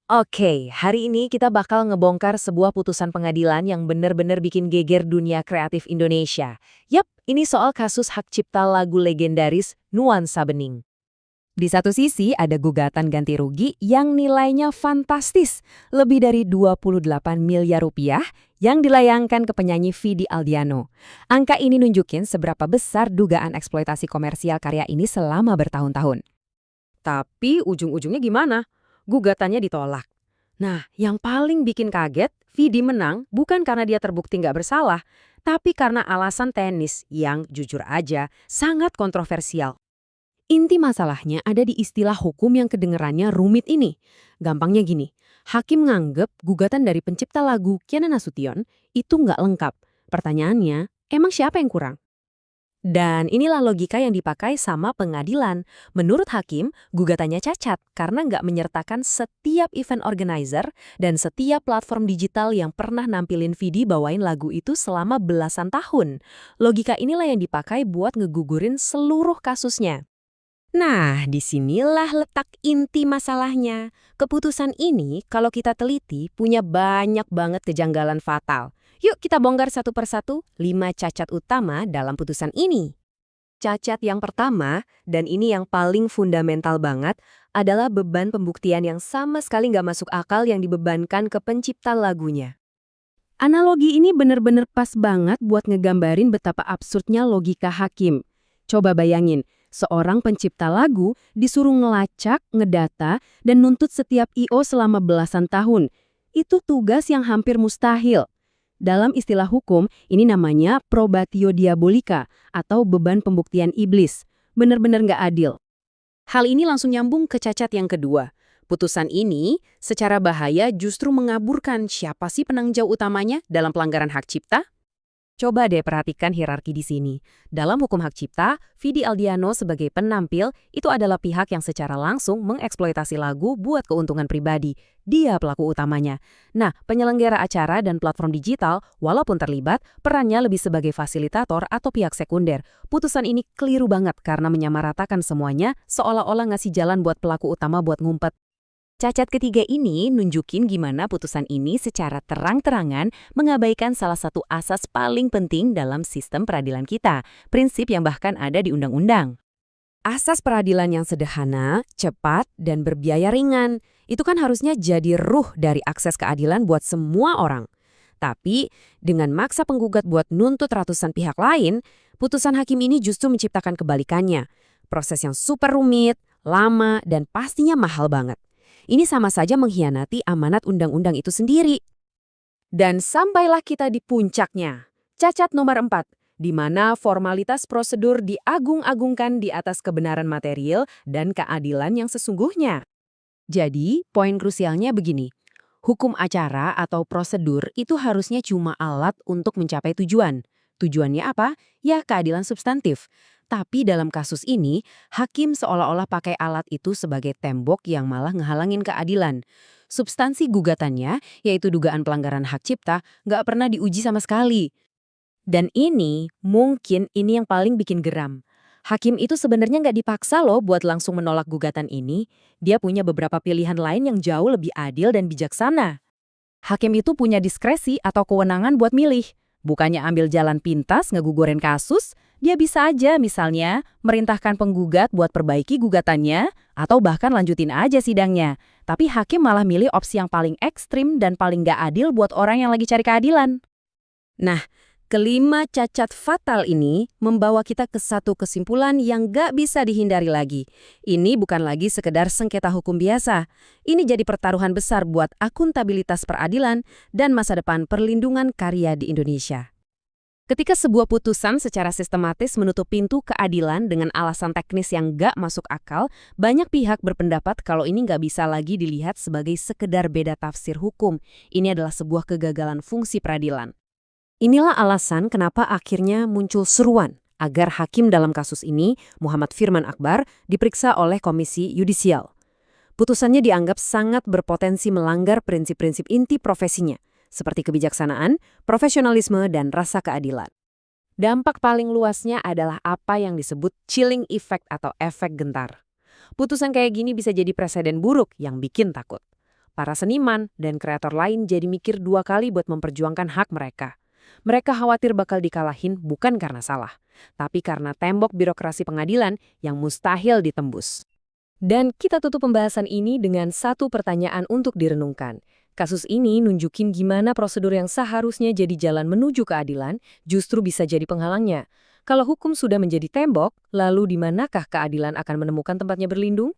Oke, hari ini kita bakal ngebongkar sebuah putusan pengadilan yang bener-bener bikin geger dunia kreatif Indonesia. Yap, ini soal kasus hak cipta lagu legendaris Nuansa Bening. Di satu sisi ada gugatan ganti rugi yang nilainya fantastis, lebih dari 28 miliar rupiah yang dilayangkan ke penyanyi Vidi Aldiano. Angka ini nunjukin seberapa besar dugaan eksploitasi komersial karya ini selama bertahun-tahun. Tapi ujung-ujungnya gimana? Gugatannya ditolak. Nah, yang paling bikin kaget, Vidi menang bukan karena dia terbukti nggak bersalah, tapi karena alasan teknis yang jujur aja sangat kontroversial. Inti masalahnya ada di istilah hukum yang kedengerannya rumit ini. Gampangnya gini, hakim nganggep gugatan dari pencipta lagu Kiana Nasution itu nggak lengkap. Pertanyaannya, emang siapa yang kurang? Dan inilah logika yang dipakai sama pengadilan. Menurut hakim, gugatannya cacat karena nggak menyertakan setiap event organizer dan setiap platform digital yang pernah nampilin Vidi bawain lagu itu selama belasan tahun. Logika inilah yang dipakai buat ngegugurin seluruh kasusnya. Nah, disinilah letak inti masalahnya. Keputusan ini, kalau kita teliti, punya banyak banget kejanggalan fatal. Yuk kita bongkar satu persatu 5 cacat utama dalam putusan ini. Cacat yang pertama, dan ini yang paling fundamental banget, adalah beban pembuktian yang sama sekali nggak masuk akal yang dibebankan ke pencipta lagunya. Analogi ini bener-bener pas banget buat ngegambarin betapa absurdnya logika hakim. Coba bayangin, seorang pencipta lagu disuruh ngelacak, ngedata, dan nuntut setiap I.O. selama belasan tahun. Itu tugas yang hampir mustahil. Dalam istilah hukum, ini namanya probatio diabolika atau beban pembuktian iblis. Bener-bener nggak adil. Hal ini langsung nyambung ke cacat yang kedua. Putusan ini secara bahaya justru mengaburkan siapa sih penanggung jawab utamanya dalam pelanggaran hak cipta. Coba deh perhatikan hierarki di sini. Dalam hukum hak cipta, Vidi Aldiano sebagai penampil itu adalah pihak yang secara langsung mengeksploitasi lagu buat keuntungan pribadi. Dia pelaku utamanya. Nah, penyelenggara acara dan platform digital, walaupun terlibat, perannya lebih sebagai fasilitator atau pihak sekunder. Putusan ini keliru banget karena menyamaratakan semuanya seolah-olah ngasih jalan buat pelaku utama buat ngumpet. Cacat ketiga ini nunjukin gimana putusan ini secara terang-terangan mengabaikan salah satu asas paling penting dalam sistem peradilan kita, prinsip yang bahkan ada di undang-undang. Asas peradilan yang sederhana, cepat, dan berbiaya ringan, itu kan harusnya jadi ruh dari akses keadilan buat semua orang. Tapi, dengan maksa penggugat buat nuntut ratusan pihak lain, putusan hakim ini justru menciptakan kebalikannya. Proses yang super rumit, lama, dan pastinya mahal banget. Ini sama saja mengkhianati amanat undang-undang itu sendiri. Dan sampailah kita di puncaknya. Cacat nomor 4, di mana formalitas prosedur diagung-agungkan di atas kebenaran material dan keadilan yang sesungguhnya. Jadi, poin krusialnya begini. Hukum acara atau prosedur itu harusnya cuma alat untuk mencapai tujuan. Tujuannya apa? Ya, keadilan substantif. Tapi dalam kasus ini, hakim seolah-olah pakai alat itu sebagai tembok yang malah ngehalangin keadilan. Substansi gugatannya, yaitu dugaan pelanggaran hak cipta, nggak pernah diuji sama sekali. Dan mungkin ini yang paling bikin geram. Hakim itu sebenarnya nggak dipaksa loh buat langsung menolak gugatan ini. Dia punya beberapa pilihan lain yang jauh lebih adil dan bijaksana. Hakim itu punya diskresi atau kewenangan buat milih. Bukannya ambil jalan pintas ngegugurin kasus, dia bisa aja misalnya merintahkan penggugat buat perbaiki gugatannya atau bahkan lanjutin aja sidangnya. Tapi hakim malah milih opsi yang paling ekstrim dan paling gak adil buat orang yang lagi cari keadilan. Nah, kelima cacat fatal ini membawa kita ke satu kesimpulan yang gak bisa dihindari lagi. Ini bukan lagi sekedar sengketa hukum biasa. Ini jadi pertaruhan besar buat akuntabilitas peradilan dan masa depan perlindungan karya di Indonesia. Ketika sebuah putusan secara sistematis menutup pintu keadilan dengan alasan teknis yang gak masuk akal, banyak pihak berpendapat kalau ini gak bisa lagi dilihat sebagai sekedar beda tafsir hukum. Ini adalah sebuah kegagalan fungsi peradilan. Inilah alasan kenapa akhirnya muncul seruan agar hakim dalam kasus ini, Muhammad Firman Akbar, diperiksa oleh Komisi Yudisial. Putusannya dianggap sangat berpotensi melanggar prinsip-prinsip inti profesinya, seperti kebijaksanaan, profesionalisme, dan rasa keadilan. Dampak paling luasnya adalah apa yang disebut chilling effect atau efek gentar. Putusan kayak gini bisa jadi presiden buruk yang bikin takut. Para seniman dan kreator lain jadi mikir 2 kali buat memperjuangkan hak mereka. Mereka khawatir bakal dikalahin bukan karena salah, tapi karena tembok birokrasi pengadilan yang mustahil ditembus. Dan kita tutup pembahasan ini dengan satu pertanyaan untuk direnungkan. Kasus ini nunjukin gimana prosedur yang seharusnya jadi jalan menuju keadilan justru bisa jadi penghalangnya. Kalau hukum sudah menjadi tembok, lalu di manakah keadilan akan menemukan tempatnya berlindung?